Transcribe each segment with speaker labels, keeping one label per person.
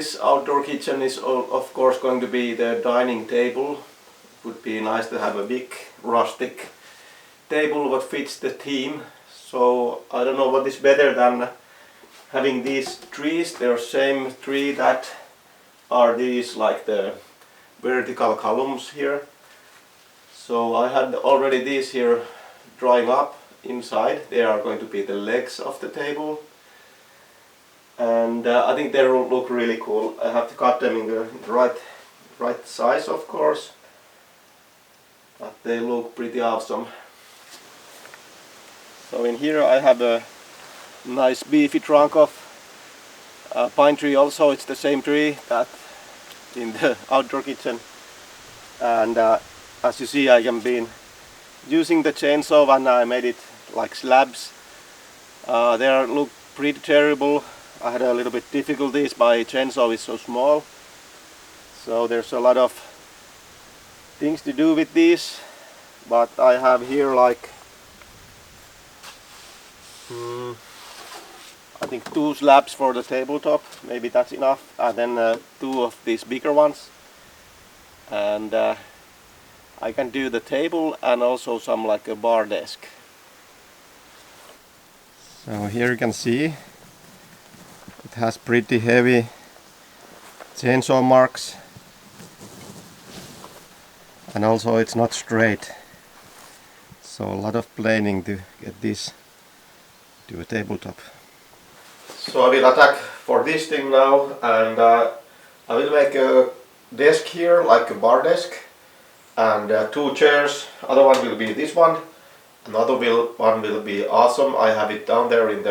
Speaker 1: this outdoor kitchen is of course going to be the dining table. It would be nice to have a big rustic table what fits the theme. So I don't know what is better than having these trees. They're same tree that are these like the vertical columns here. So I had already these here drying up inside. They are going to be the legs of the table. And I think they will look really cool. I have to cut them in the right size, of course, but they look pretty awesome. So in here I have a nice beefy trunk of pine tree. Also, it's the same tree that in the outdoor kitchen. And as you see, I have been using the chainsaw and I made it like slabs. They look pretty terrible. I had a little bit difficulties. My chainsaw is so small, so there's a lot of things to do with these. But I have here like I think 2 slabs for the tabletop. Maybe that's enough, and then 2 of these bigger ones. And I can do the table and also some like a bar desk. So here you can see it has pretty heavy chainsaw marks, and also it's not straight, so a lot of planing to get this to a tabletop. So I will attack for this thing now, and I will make a desk here, like a bar desk, and 2 chairs. Other one will be this one, another one will be awesome. I have it down there in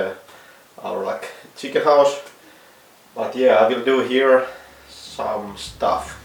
Speaker 1: our like chicken house. But yeah, I will do here some stuff.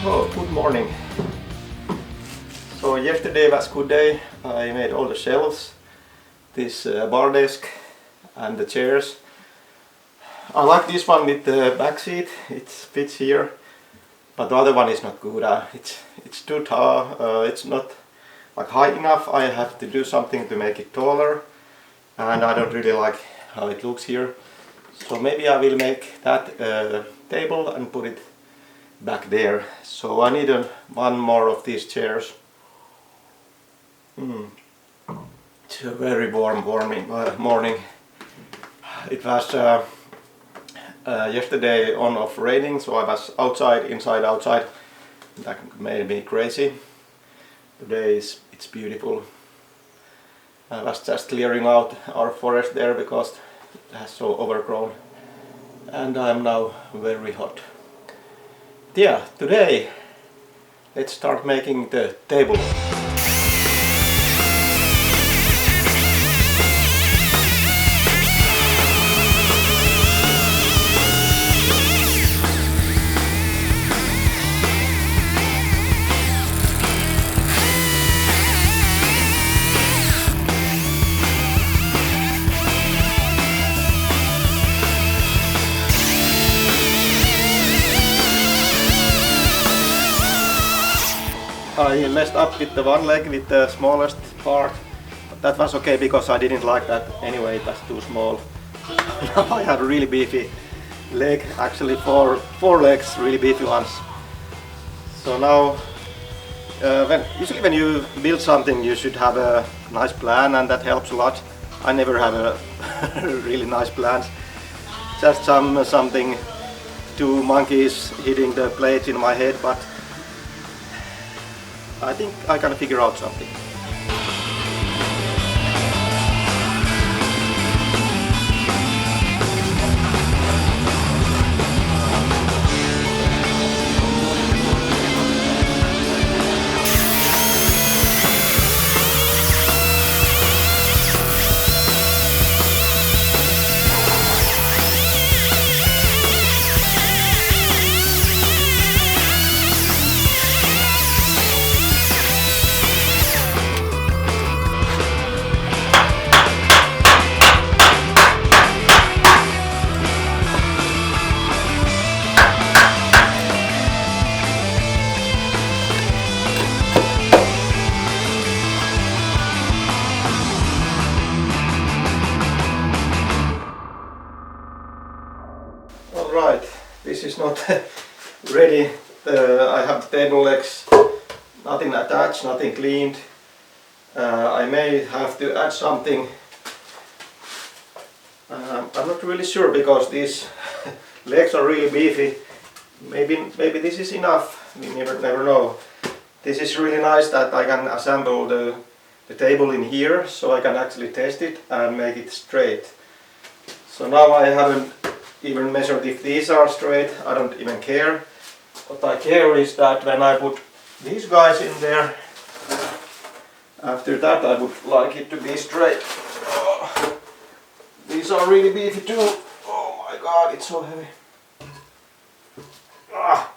Speaker 1: Oh, good morning. So yesterday was a good day. I made all the shelves, this bar desk and the chairs. I like this one with the back seat, it fits here, but the other one is not good. It's too tall, it's not like high enough. I have to do something to make it taller, and I don't really like how it looks here. So maybe I will make that table and put it back there. So I need one more of these chairs. It's a very warm morning. It was yesterday on off raining, so I was outside, inside, outside. That made me crazy. Today it's beautiful. I was just clearing out our forest there because it has so overgrown, and I'm now very hot. Yeah, today let's start making the table. I messed up with the one leg with the smallest part, but that was okay because I didn't like that anyway, it was too small. Now I have a really beefy leg, actually four legs, really beefy ones. So now, usually when you build something you should have a nice plan, and that helps a lot. I never have a really nice plans, just something, two monkeys hitting the plates in my head, but I think I can figure out something. Alright, this is not ready. I have the table legs, nothing attached, nothing cleaned. I may have to add something. I'm not really sure because these legs are really beefy. Maybe this is enough, we never know. This is really nice that I can assemble the table in here, so I can actually test it and make it straight. So now I haven't even measured if these are straight, I don't even care. What I care is that when I put these guys in there, after that I would like it to be straight. Oh, these are really beefy too. Oh my god, it's so heavy. Ah.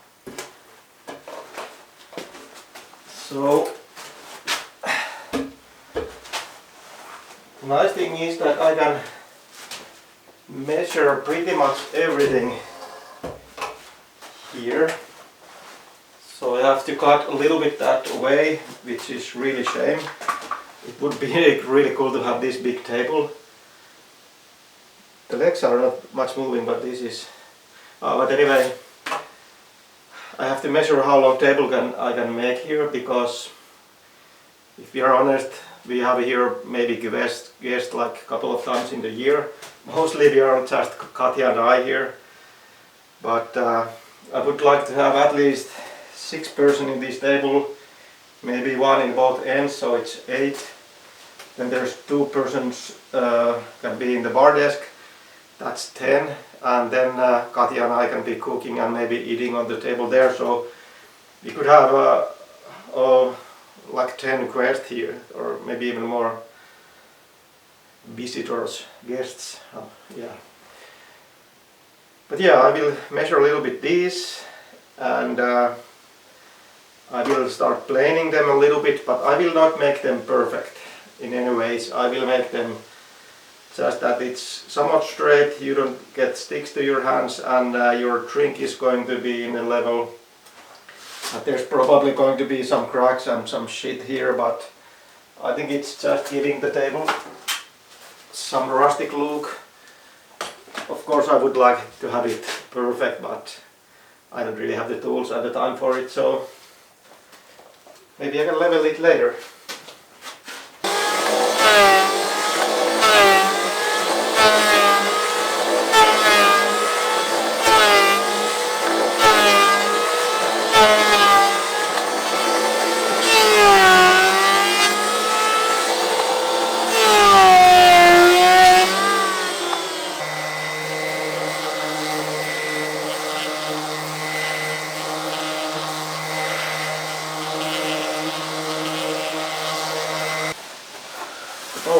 Speaker 1: So, nice thing is that I can measure pretty much everything here. So I have to cut a little bit that away, which is really shame. It would be really cool to have this big table. The legs are not much moving, but this is... but anyway, I have to measure how long table I can make here, because if we are honest, we have here maybe guests like a couple of times in the year. Mostly we are just Katja and I here, but I would like to have at least 6 persons in this table, maybe one in both ends, so it's 8. Then there's 2 persons can be in the bar desk, that's 10, and then Katja and I can be cooking and maybe eating on the table there, so we could have like 10 guests here, or maybe even more visitors, guests, yeah. But yeah, I will measure a little bit these, and I will start planing them a little bit, but I will not make them perfect in any ways. I will make them just that it's somewhat straight, you don't get sticks to your hands, and your drink is going to be in a level. There's probably going to be some cracks and some shit here, but I think it's just giving the table some rustic look. Of course I would like to have it perfect, but I don't really have the tools and the time for it, so maybe I can level it later.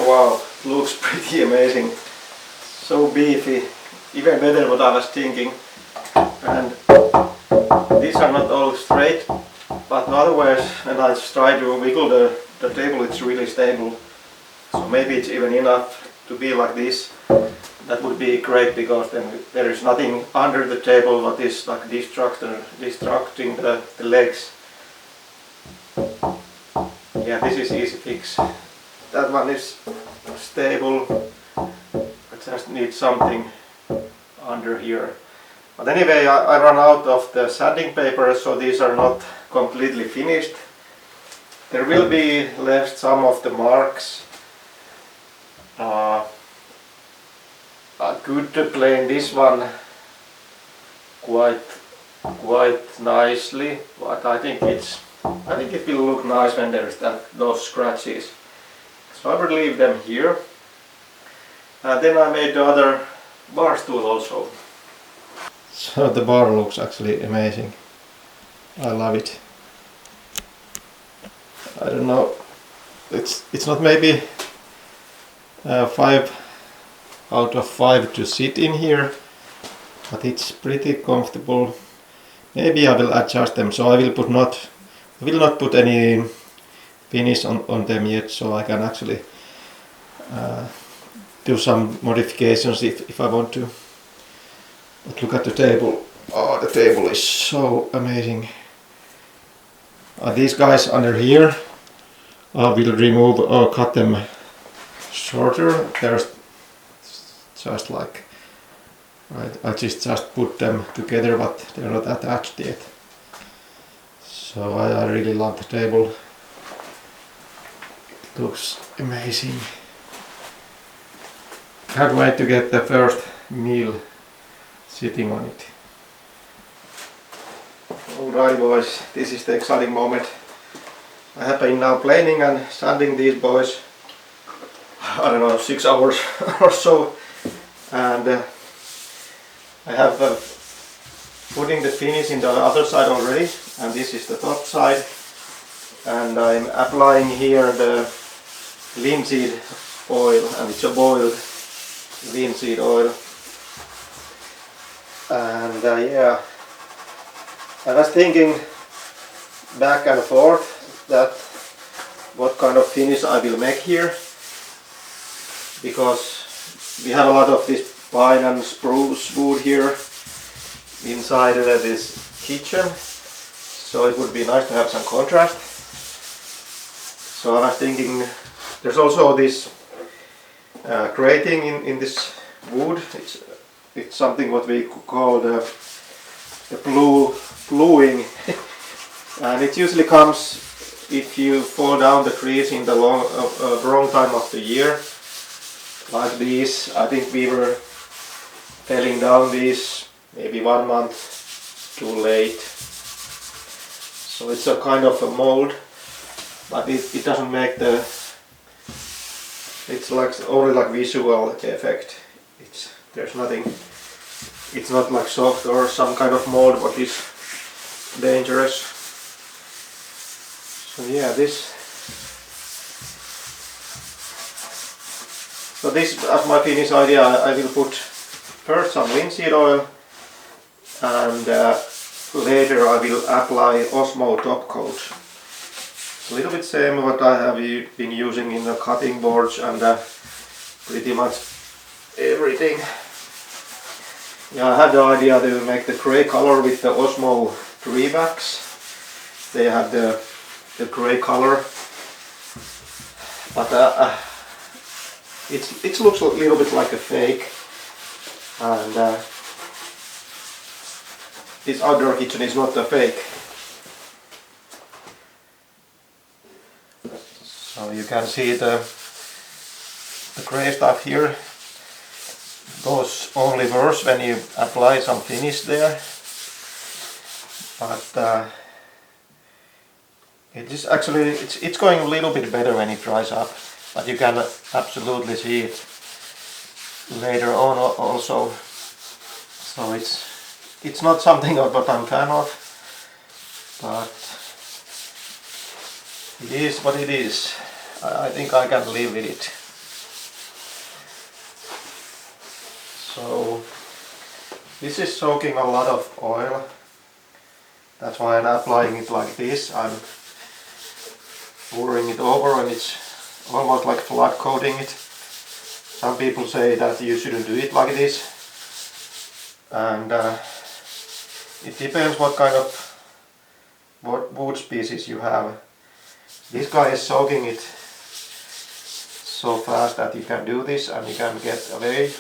Speaker 1: wow, looks pretty amazing. So beefy, even better than what I was thinking. And these are not all straight, but otherwise when I try to wiggle the table, it's really stable. So maybe it's even enough to be like this. That would be great, because then there is nothing under the table what is like distracting the legs. Yeah, this is easy fix. That one is stable. I just need something under here. But anyway, I run out of the sanding paper, so these are not completely finished. There will be left some of the marks. Good to plane this one quite nicely, but I think it will look nice when there's those scratches. So I will leave them here. And then I made the other bar stool also. So the bar looks actually amazing. I love it. I don't know. It's not maybe 5 out of 5 to sit in here, but it's pretty comfortable. Maybe I will adjust them, so I will not put any finish on them yet, so I can actually do some modifications if I want to. But look at the table. Oh, the table is so amazing. These guys under here, I will remove or cut them shorter. There's just like, right, I just put them together, but they're not attached yet. So I really love the table. It looks amazing. Can't wait to get the first meal sitting on it. Alright boys, this is the exciting moment. I have been now planing and sanding these boys, I don't know, 6 hours or so, and I have putting the finish in the other side already, and this is the top side, and I'm applying here the linseed oil, and it's a boiled linseed oil. And yeah, I was thinking back and forth that what kind of finish I will make here, because we have a lot of this pine and spruce wood here inside this kitchen, so it would be nice to have some contrast. So I was thinking there's also this grating in this wood. It's something what we call the bluing and it usually comes if you fall down the trees in the wrong time of the year, like these. I think we were felling down these maybe 1 month too late, so it's a kind of a mold, but it doesn't make the, it's like only like visual effect. There's nothing, it's not like soft or some kind of mold what is dangerous. So yeah, this as my finish idea, I will put first some linseed oil, and later I will apply Osmo top coat. A little bit same what I have been using in the cutting boards and pretty much everything. Yeah, I had the idea to make the grey color with the Osmo 3 wax. They have the grey color, but it looks a little bit like a fake, and this outdoor kitchen is not a fake. So you can see the grey stuff here goes only worse when you apply some finish there, but it is actually it's going a little bit better when it dries up, but you can absolutely see it later on also. So it's not something what I'm fan of, but it is what it is. I think I can live with it. So this is soaking a lot of oil. That's why I'm applying it like this. I'm pouring it over and it's almost like flood coating it. Some people say that you shouldn't do it like this. And it depends what kind of wood species you have. This guy is soaking it so fast that you can do this and you can get away.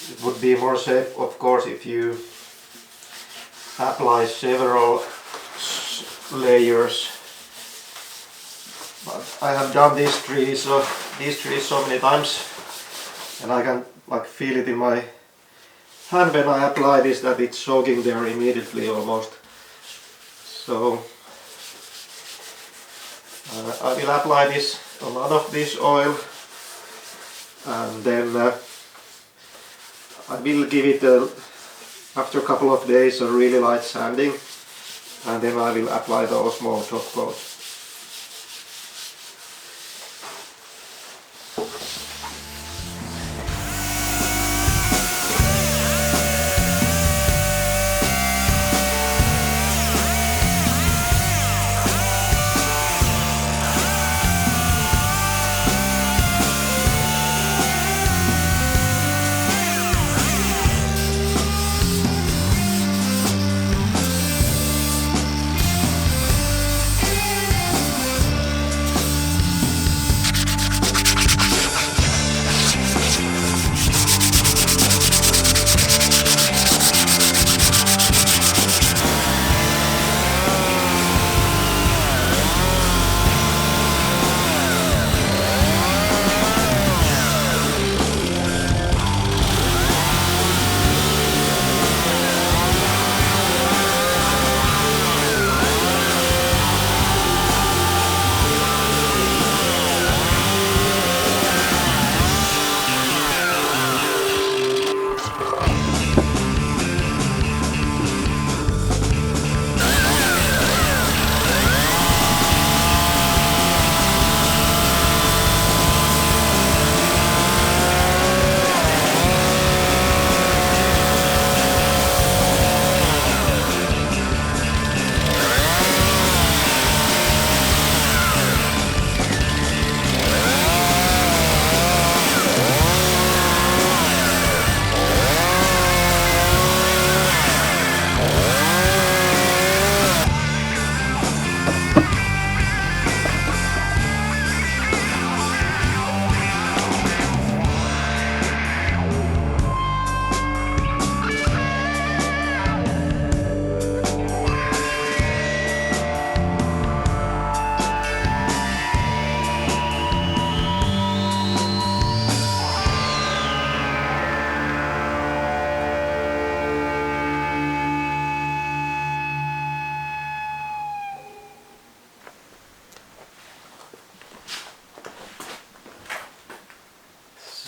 Speaker 1: It would be more safe, of course, if you apply several layers. But I have done these trees so many times, and I can like feel it in my hand when I apply this that it's soaking there immediately almost. So I will apply a lot of this oil, and then I will give it after a couple of days a really light sanding, and then I will apply the Osmo top coat.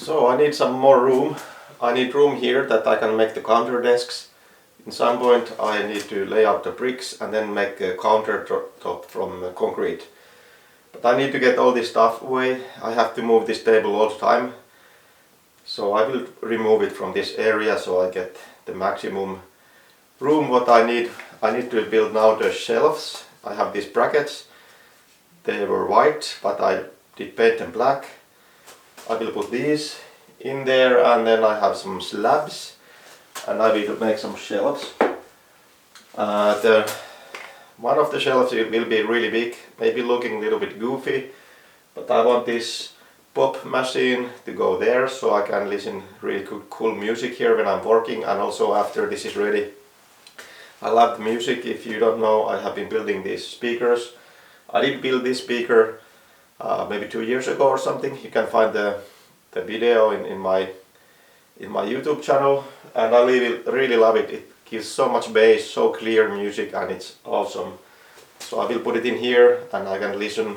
Speaker 1: So I need some more room. I need room here that I can make the counter desks. In some point I need to lay out the bricks and then make a countertop from concrete. But I need to get all this stuff away. I have to move this table all the time. So I will remove it from this area so I get the maximum room what I need. I need to build now the shelves. I have these brackets. They were white, but I did paint them black. I will put these in there, and then I have some slabs, and I will make some shelves. One of the shelves will be really big, maybe looking a little bit goofy, but I want this pop machine to go there so I can listen really cool music here when I'm working, and also after this is ready. I love the music. If you don't know, I have been building these speakers. I did build this speaker maybe 2 years ago or something. You can find the video in my YouTube channel, and I really love it. It gives so much bass, so clear music, and it's awesome. So I will put it in here, and I can listen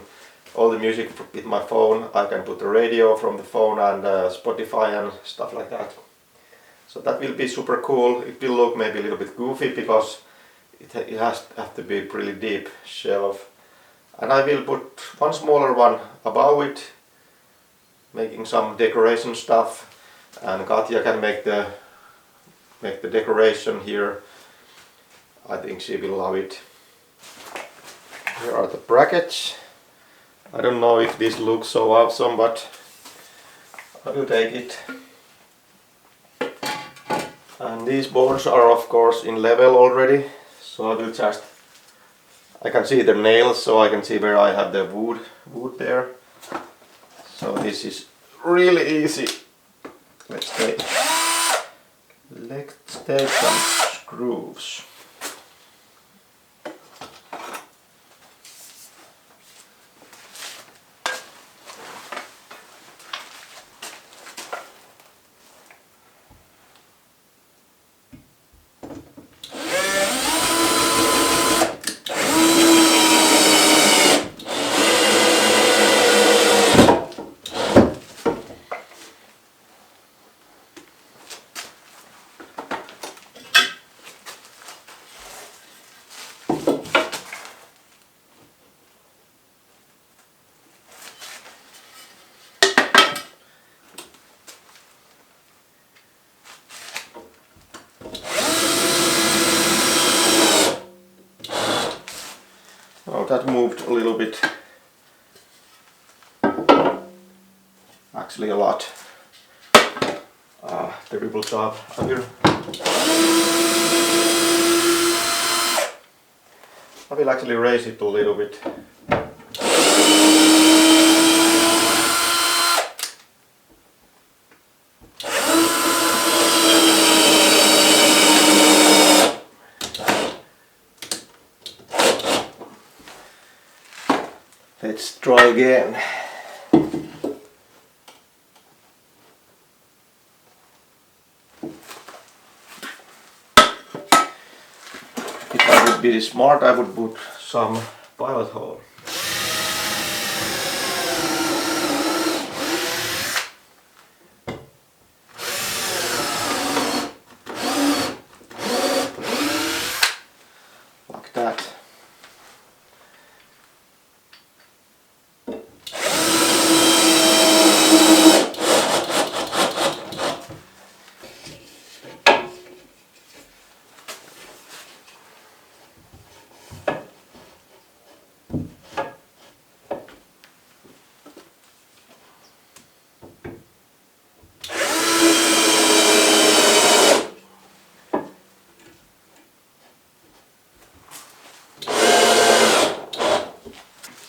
Speaker 1: all the music with my phone. I can put the radio from the phone and Spotify and stuff like that. So that will be super cool. It will look maybe a little bit goofy because it has to be a really deep shelf. And I will put one smaller one above it, making some decoration stuff. and Katja can make the decoration here. I think she will love it. Here are the brackets. I don't know if this looks so awesome, but I will take it. And these boards are of course in level already, so I can see the nails, so I can see where I have the wood there. So this is really easy. Let's take some screws. Oh, that moved a little bit. Actually a lot. Terrible job. I will actually raise it a little bit. Let's try again. If I would be smart, I would put some pilot hole. Like that.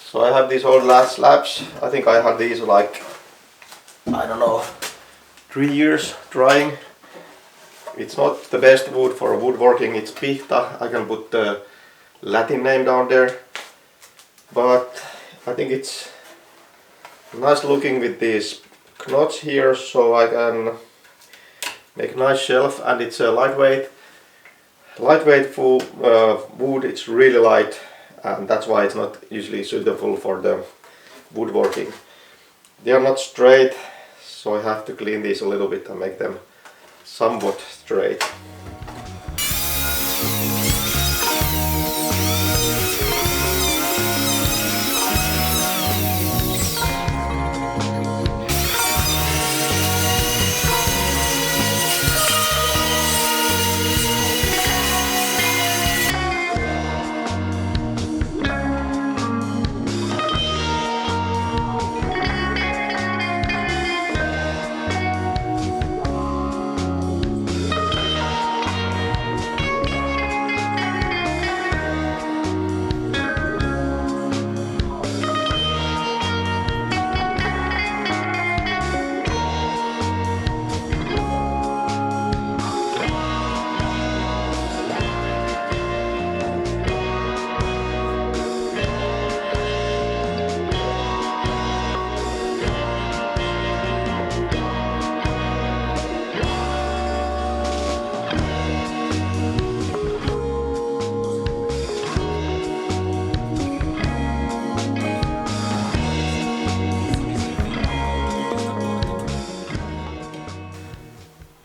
Speaker 1: So I have these old last slabs. I think I had these like, I don't know, 3 years drying. It's not the best wood for woodworking, it's Pihta. I can put the Latin name down there. But I think it's nice looking with these knots here, so I can make a nice shelf, and it's a lightweight wood. It's really light, and that's why it's not usually suitable for the woodworking. They are not straight, so I have to clean these a little bit and make them somewhat straight.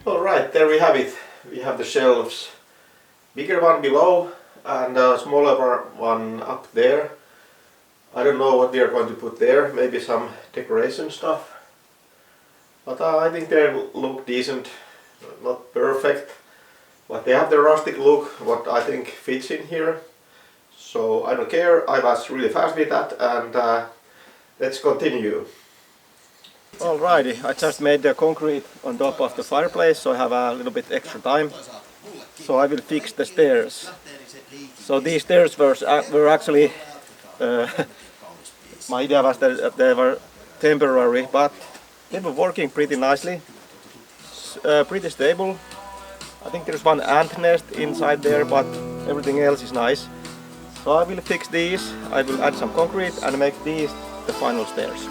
Speaker 1: Alright, there we have it. We have the shelves. Bigger one below and a smaller one up there. I don't know what we are going to put there, maybe some decoration stuff. But I think they look decent, not perfect, but they have the rustic look what I think fits in here. So I don't care, I was really fast with that, and let's continue. Alrighty, I just made the concrete on top of the fireplace, so I have a little bit extra time. So I will fix the stairs. So these stairs were actually, my idea was that they were temporary, but they were working pretty nicely, pretty stable. I think there's one ant nest inside there, but everything else is nice. So I will fix these, I will add some concrete and make these the final stairs.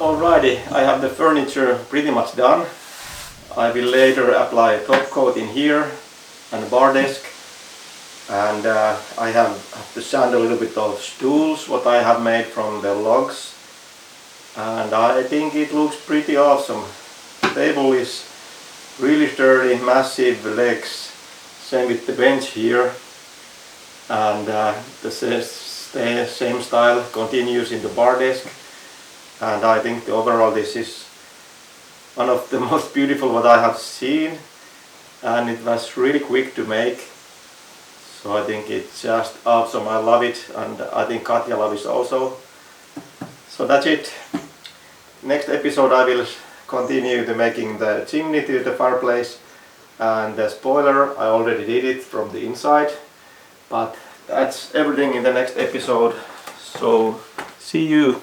Speaker 1: Alrighty, I have the furniture pretty much done. I will later apply a top coat in here and a bar desk, and I have to sand a little bit of stools what I have made from the logs, and I think it looks pretty awesome. The table is really sturdy, massive legs, same with the bench here, and the same style continues in the bar desk. And I think overall this is one of the most beautiful what I have seen, and it was really quick to make. So I think it's just awesome, I love it, and I think Katja loves it also. So that's it. Next episode I will continue to making the chimney to the fireplace, and the spoiler I already did it from the inside. But that's everything in the next episode. So see you.